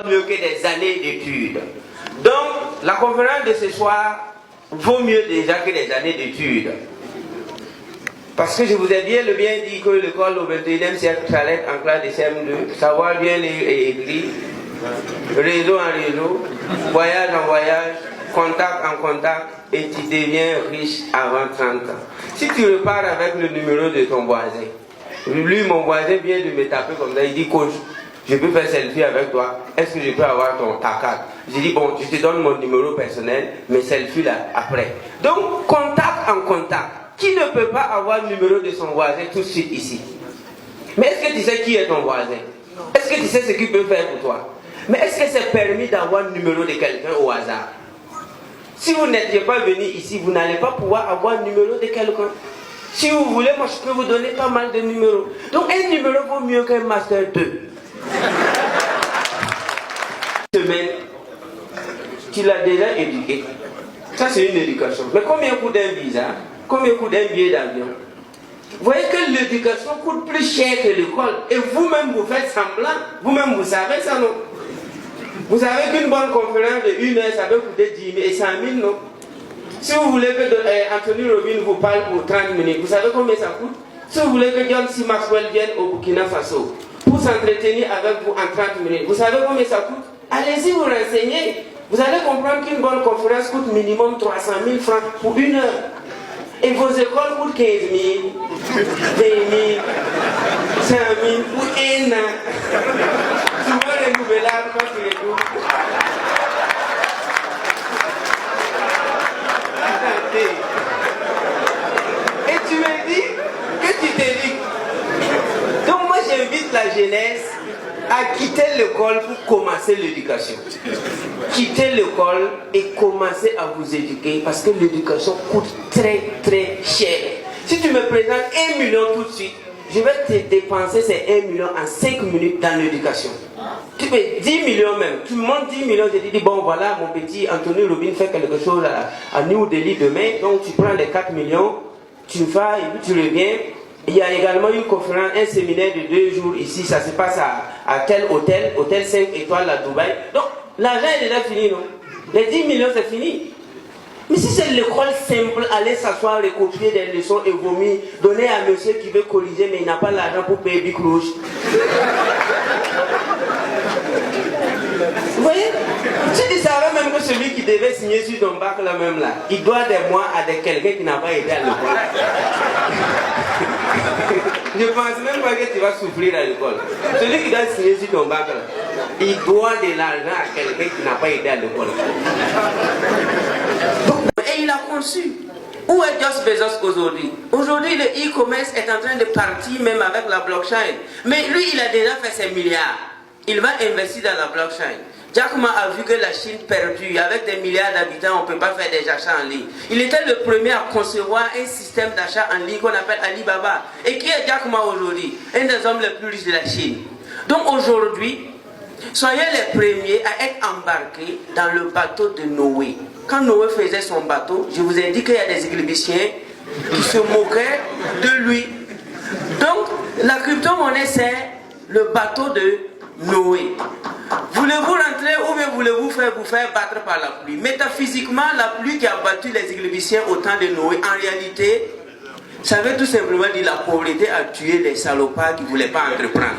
Mieux que des années d'études. Donc, la conférence de ce soir vaut mieux déjà que des années d'études. Parce que je vous ai bien dit que l'école au XXIe siècle, ça allait être en classe de CM2, savoir bien lire et écrire, réseau en réseau, voyage en voyage, contact en contact, et tu deviens riche avant 30 ans. Si tu repars avec le numéro de ton voisin, lui, mon voisin vient de me taper comme ça, il dit, coach, je peux faire selfie avec toi, est-ce que je peux avoir ta carte? J'ai dit, bon, je te donne mon numéro personnel, mais selfie là, après. Donc, contact en contact. Qui ne peut pas avoir le numéro de son voisin tout de suite ici? Mais est-ce que tu sais qui est ton voisin? Est-ce que tu sais ce qu'il peut faire pour toi? Mais est-ce que c'est permis d'avoir le numéro de quelqu'un au hasard? Si vous n'étiez pas venu ici, vous n'allez pas pouvoir avoir le numéro de quelqu'un. Si vous voulez, moi je peux vous donner pas mal de numéros. Donc un numéro vaut mieux qu'un master 2. Semaine, tu l'as déjà éduqué. Ça c'est une éducation. Mais combien coûte un visa? Combien coûte un billet d'avion? Vous voyez que l'éducation coûte plus cher que l'école. Et vous-même vous faites semblant. Vous-même vous savez ça, non? Vous savez qu'une bonne conférence de 1 heure, ça peut coûter 10 000 et 100 000, non? Si vous voulez que Anthony Robbins vous parle pour 30 minutes, vous savez combien ça coûte? Si vous voulez que John C. Maxwell vienne au Burkina Faso pour s'entretenir avec vous en 30 minutes, vous savez combien ça coûte? Allez-y vous renseigner. Vous allez comprendre qu'une bonne conférence coûte minimum 300 000 francs pour 1 heure. Et vos écoles coûtent 15 000, 20 000, 100 000 pour 1 an. Souvent renouvelable quand tu redoubles. Et tu me dis que tu t'éduques. Donc moi j'invite la jeunesse à quitter l'école pour commencer l'éducation. Quittez l'école et commencez à vous éduquer parce que l'éducation coûte très très cher. Si tu me présentes 1 million tout de suite, je vais te dépenser ces 1 million en 5 minutes dans l'éducation. Tu fais 10 millions même. Tu montes 10 millions, je te dis, bon voilà, mon petit Anthony Robbins fait quelque chose à New Delhi demain. Donc tu prends les 4 millions, tu vas et puis tu reviens. Il y a également une conférence, un séminaire de 2 jours ici. Ça se passe à tel hôtel, hôtel 5 étoiles à Dubaï. Donc l'argent est déjà fini, non? Les 10 millions c'est fini. Mais si c'est l'école simple, aller s'asseoir, recopier des leçons et vomir, donner à monsieur qui veut corriger mais il n'a pas l'argent pour payer Bic Rouge. Vous voyez? Tu savais même que celui qui devait signer sur ton bac là même là, il doit des mois à quelqu'un qui n'a pas aidé à l'école. Je ne pense même pas que tu vas souffrir à l'école. Celui qui doit signer sur ton bac là, il doit de l'argent à quelqu'un qui n'a pas aidé à l'école. Et il a conçu. Où est Jeff Bezos aujourd'hui? Aujourd'hui, le e-commerce est en train de partir même avec la blockchain. Mais lui, il a déjà fait ses milliards. Il va investir dans la blockchain. Jack Ma a vu que la Chine perdue, avec des milliards d'habitants, on ne peut pas faire des achats en ligne. Il était le premier à concevoir un système d'achat en ligne qu'on appelle Alibaba. Et qui est Jack Ma aujourd'hui? Un des hommes les plus riches de la Chine. Donc aujourd'hui, soyez les premiers à être embarqués dans le bateau de Noé. Quand Noé faisait son bateau, je vous ai dit qu'il y a des égyptiens qui se moquaient de lui. Donc, la crypto-monnaie, c'est le bateau de Noé. Voulez-vous rentrer ou bien voulez-vous vous faire battre par la pluie? Métaphysiquement, la pluie qui a battu les égyptiens au temps de Noé, en réalité, ça veut tout simplement dire la pauvreté a tué les salopards qui ne voulaient pas entreprendre.